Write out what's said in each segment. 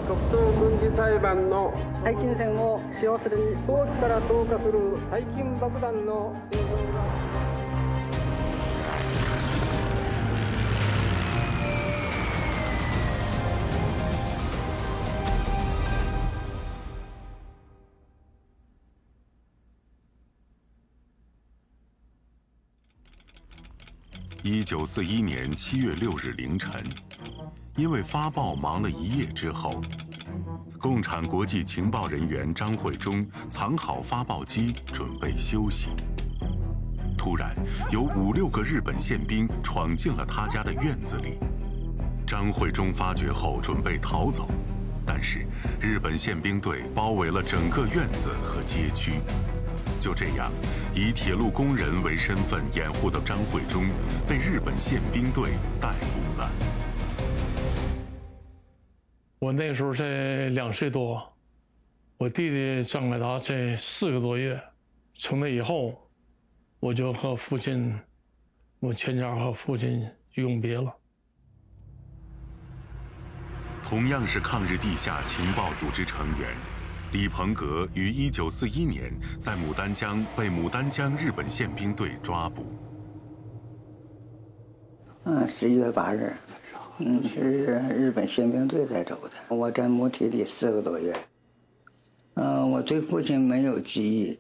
特捜軍事裁判の細菌戦を使用するに早期から投下する細菌爆弾の映像が。1941年7月6日凌晨，因为发报忙了一夜之后，共产国际情报人员张惠忠藏好发报机，准备休息。突然，有5、6个日本宪兵闯进了他家的院子里。张惠忠发觉后准备逃走，但是日本宪兵队包围了整个院子和街区。就这样，以铁路工人为身份掩护的张惠忠被日本宪兵队逮捕了。我那时候才2岁多，我弟弟张凯达才4个多月。从那以后，我就和父亲，我全家和父亲永别了。同样是抗日地下情报组织成员，李鹏阁于1941年在牡丹江被牡丹江日本宪兵队抓捕。11月8日，是日本宪兵队带走的。我在母体里4个多月。我对父亲没有记忆，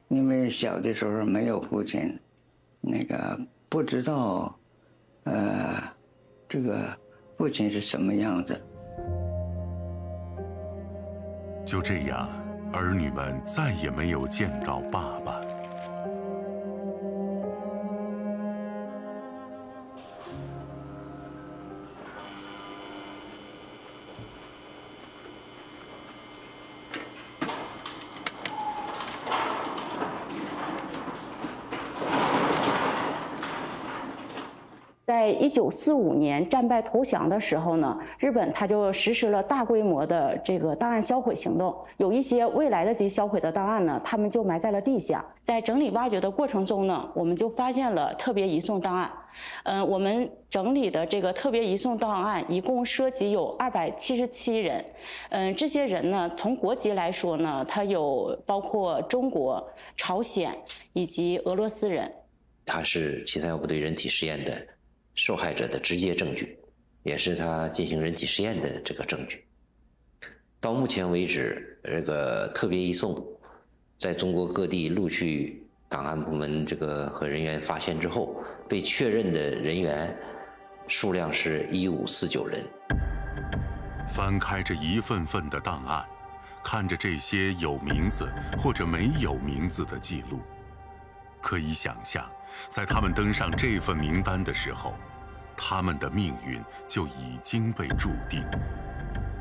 因为小的时候没有父亲，不知道，这个父亲是什么样子。就这样，儿女们再也没有见到爸爸。在1945年战败投降的时候呢，日本他就实施了大规模的这个档案销毁行动。有一些未来得及销毁的档案呢，他们就埋在了地下。在整理挖掘的过程中呢，我们就发现了特别移送档案。我们整理的这个特别移送档案一共涉及有277人。这些人呢，从国籍来说呢，他有包括中国、朝鲜以及俄罗斯人。他是731部队人体实验的受害者的直接证据，也是他进行人体实验的这个证据。到目前为止，这个特别移送在中国各地陆续档案部门和人员发现之后，被确认的人员数量是1549人。翻开这一份份的档案，看着这些有名字或者没有名字的记录，可以想象，在他们登上这份名单的时候，他们的命运就已经被注定。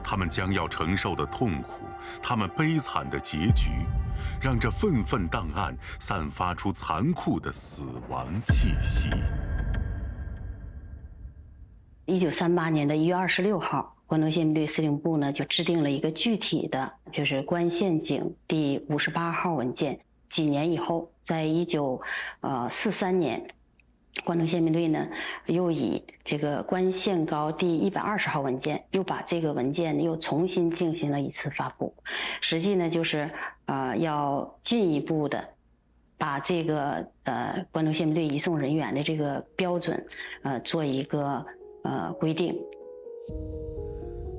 他们将要承受的痛苦，他们悲惨的结局，让这份份档案散发出残酷的死亡气息。1938年的1月26号，关东宪兵队司令部呢就制定了一个具体的，就是关宪警第58号文件。几年以后，在1943年，关东宪兵队呢又以这个关宪高第120号文件，又把这个文件又重新进行了一次发布。实际呢就是要进一步的把这个关东宪兵队移送人员的这个标准做一个规定。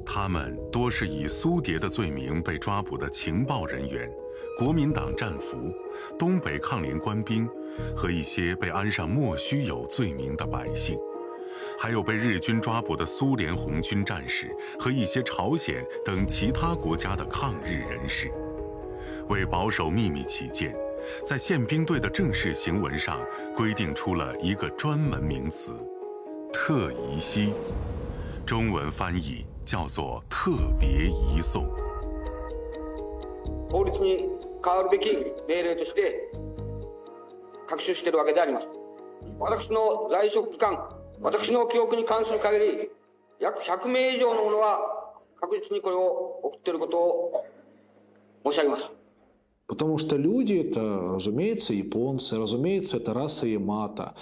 他们多是以苏谍的罪名被抓捕的情报人员、国民党战俘、东北抗联官兵和一些被安上莫须有罪名的百姓，还有被日军抓捕的苏联红军战士和一些朝鲜等其他国家的抗日人士。为保守秘密起见，在宪兵队的正式行文上规定出了一个专门名词——特移西，中文翻译叫做特别移送。法律に変わるべき命令として確守しているわけであります。私の在職期間、私の記憶に関する限り、約100名以上の者は確実にこれを送っていることを申し上げます。Потому что люди это, разумеется, японцы, разумеется, это раса Ямато.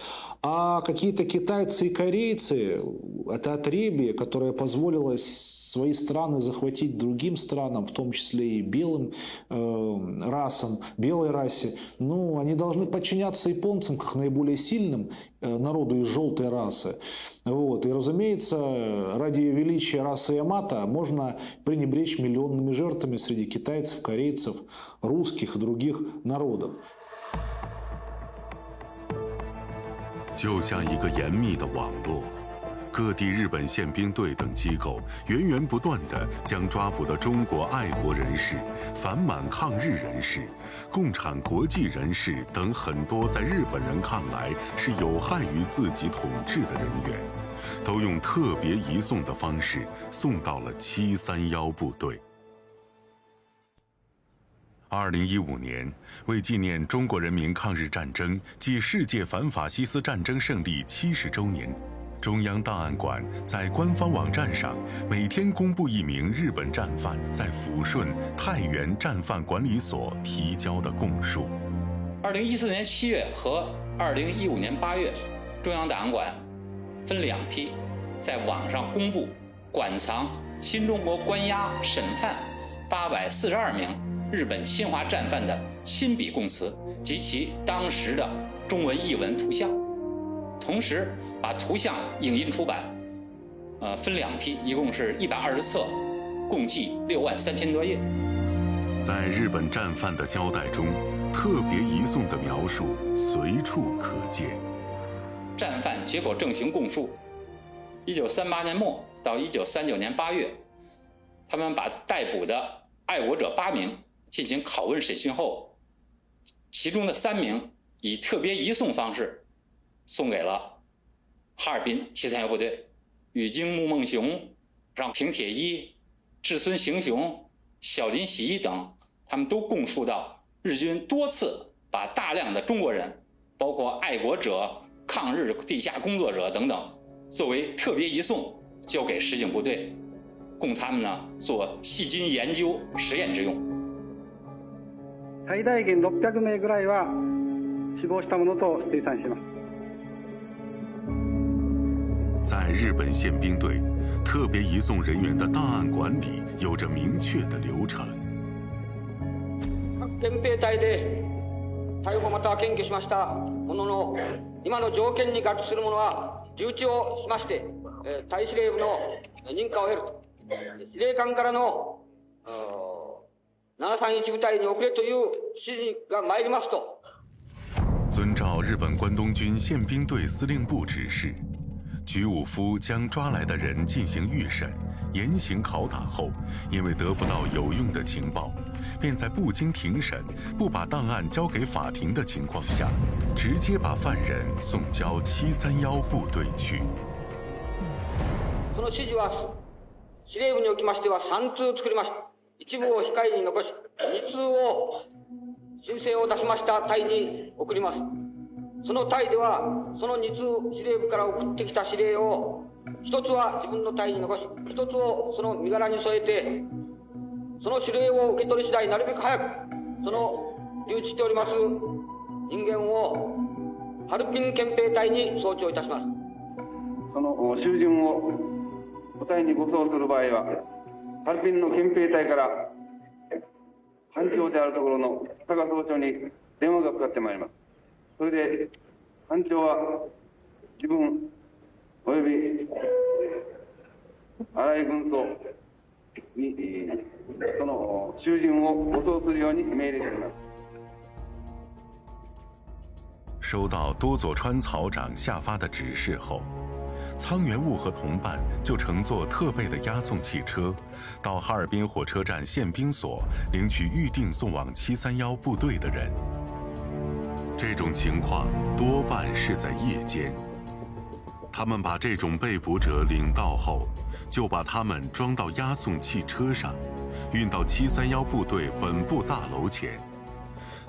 А какие-то китайцы и корейцы – это отребье, которое позволило свои страны захватить другим странам, в том числе и белым расам, белой расе. Ну, они должны подчиняться японцам как наиболее сильным народу из желтой расы. Вот. И, разумеется, ради величия расы Ямато можно пренебречь миллионными жертвами среди китайцев, корейцев, русских и других народов. 就像一个严密的网络，各地日本宪兵队等机构源源不断地将抓捕的中国爱国人士、反满抗日人士、共产国际人士等很多在日本人看来是有害于自己统治的人员，都用特别移送的方式送到了731部队。2015年，为纪念中国人民抗日战争暨世界反法西斯战争胜利70周年，中央档案馆在官方网站上每天公布一名日本战犯在抚顺太原战犯管理所提交的供述。2014年7月和2015年8月，中央档案馆分2批在网上公布馆藏新中国关押审判842名日本侵华战犯的亲笔供词及其当时的中文译文图像，同时把图像影印出版，分2批，一共是120册，共计63000多页。在日本战犯的交代中，特别移送的描述随处可见。战犯结果证询供述：1938年末到1939年8月，他们把逮捕的爱国者8名进行拷问审讯后，其中的3名以特别移送方式送给了哈尔滨731部队，宇京木梦雄、让平铁一、志村行雄、小林喜一等，他们都供述到日军多次把大量的中国人，包括爱国者、抗日地下工作者等等，作为特别移送交给实警部队，供他们呢做细菌研究实验之用。最大限600名ぐらいは死亡したものと推算します。在日本宪兵队，特别移送人员的档案管理有着明确的流程。各憲兵隊で逮捕または検挙しましたものの、今の条件に合致する者は留置をしまして、隊司令部の認可を得ると。司令官からの731部隊に送れという指示が参りますと。遵照日本关东军宪兵队司令部指示，举武夫将抓来的人进行预审、严刑拷打后，因为得不到有用的情报，便在不经庭审、不把档案交给法庭的情况下，直接把犯人送交731部队去。その指示は司令部におきましては3通作りました。一部を控えに残し、2通を申請を出しました隊に送ります。その隊ではその2通司令部から送ってきた指令を1つは自分の隊に残し、1つをその身柄に添えて、その指令を受け取り次第なるべく早くその留置しております人間をハルピン憲兵隊に送徴いたします。その囚人を部隊に護送する場合は、ハルピンの憲兵隊から班長であるところの佐賀総長に電話がかかってまいります。それで班長は自分および新井軍曹にその囚人を護送するように命令しています。收到多佐川草长下发的指示后，苍原悟和同伴就乘坐特备的押送汽车，到哈尔滨火车站宪兵所领取预定送往731部队的人。这种情况多半是在夜间。他们把这种被捕者领到后，就把他们装到押送汽车上，运到731部队本部大楼前。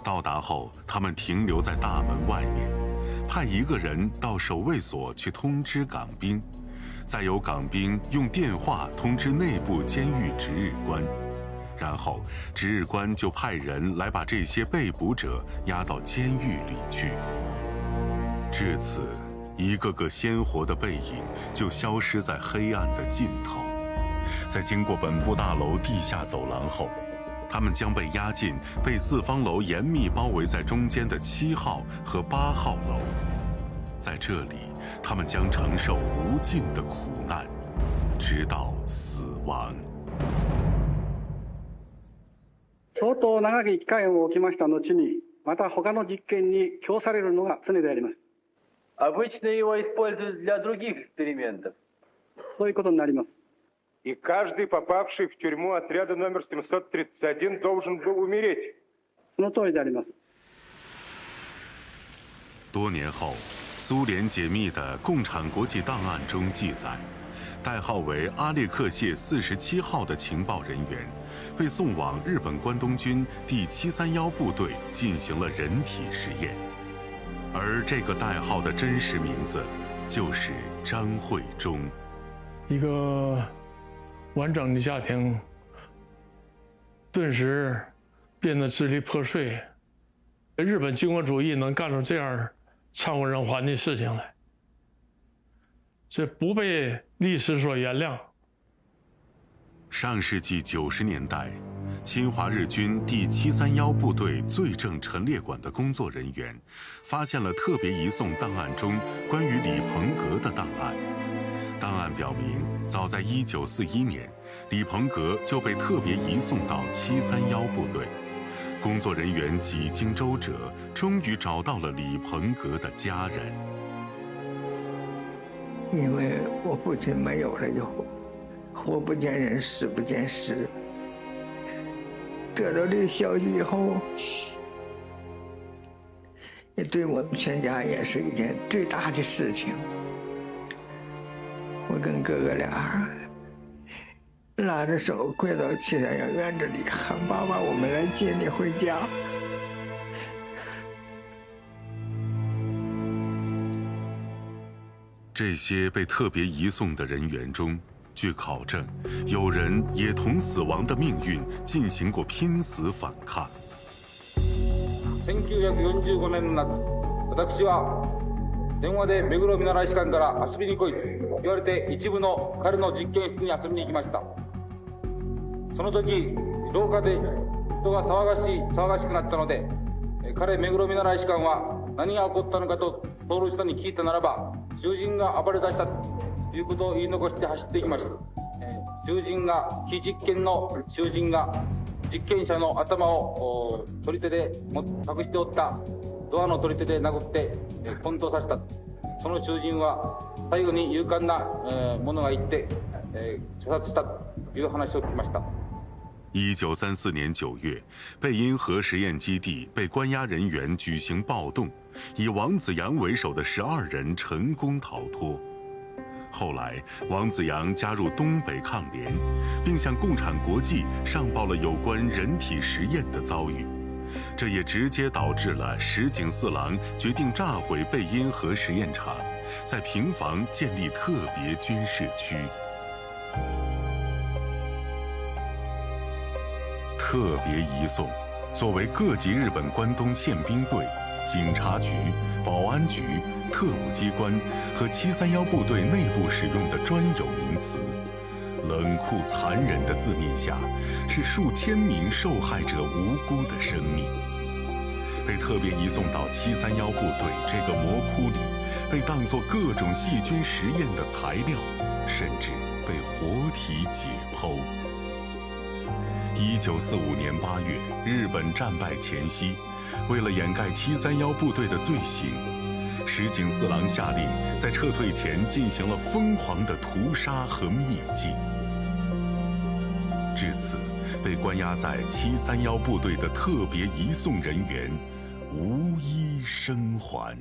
到达后，他们停留在大门外面，派一个人到守卫所去通知港兵，再由港兵用电话通知内部监狱值日官，然后值日官就派人来把这些被捕者押到监狱里去。至此，一个个鲜活的背影就消失在黑暗的尽头。在经过本部大楼地下走廊后，他们将被押进被四方楼严密包围在中间的7号和8号楼。在这里，他们将承受无尽的苦难，直到死亡。相当長き期間を置きました後に、また他の実験に供されるのが常であります。Обычно его используют для других экспериментов. そういうことになります。И каждый, попавший в тюрьму отряда номер 731, должен был умереть. その通りであります。多年后，苏联解密的共产国际档案中记载，代号为阿列克谢47号的情报人员被送往日本关东军第731部队进行了人体实验，而这个代号的真实名字就是张惠忠。一个完整的家庭顿时变得支离破碎。日本军国主义能干出这样惨无人寰的事情来，这不被历史所原谅。上世纪90年代，侵华日军第731部队罪证陈列馆的工作人员发现了特别移送档案中关于李鹏阁的档案。档案表明，早在1941年，李鹏阁就被特别移送到731部队。工作人员几经周折，终于找到了李鹏阁的家人。因为我父亲没有了以后，活不见人，死不见尸。得到这个消息以后，也对我们全家也是一件最大的事情。我跟哥哥俩拉着手跪到731院子里，喊爸爸，我们来接你回家。这些被特别移送的人员中，据考证，有人也同死亡的命运进行过拼死反抗。1945年の夏、私は電話で目黒見習い士官から遊びに来いと言われて一部の彼の実験室に遊びに行きました。その時廊下で人が騒がしくなったので、彼目黒見習い士官は何が起こったのかと通る人に聞いたならば、囚人が暴れ出したということを言い残して走っていきました。囚人が非実験の囚人が実験者の頭を取り手で隠しておったドアの取り手で殴って昏倒させた。その囚人は最後に勇敢な者が言って射殺したという話を聞きました。1934年9月，贝因核实验基地被关押人员举行暴动，以王子阳为首的12人成功逃脱。后来，王子阳加入东北抗联，并向共产国际上报了有关人体实验的遭遇。这也直接导致了石井四郎决定炸毁贝因核实验场，在平房建立特别军事区。特别移送作为各级日本关东宪兵队、警察局、保安局、特务机关和731部队内部使用的专有名词。冷酷残忍的字面下，是数千名受害者无辜的生命，被特别移送到731部队这个魔窟里，被当作各种细菌实验的材料，甚至被活体解剖。1945年8月，日本战败前夕，为了掩盖731部队的罪行，石井四郎下令在撤退前进行了疯狂的屠杀和灭迹。至此，被关押在731部队的特别移送人员无一生还。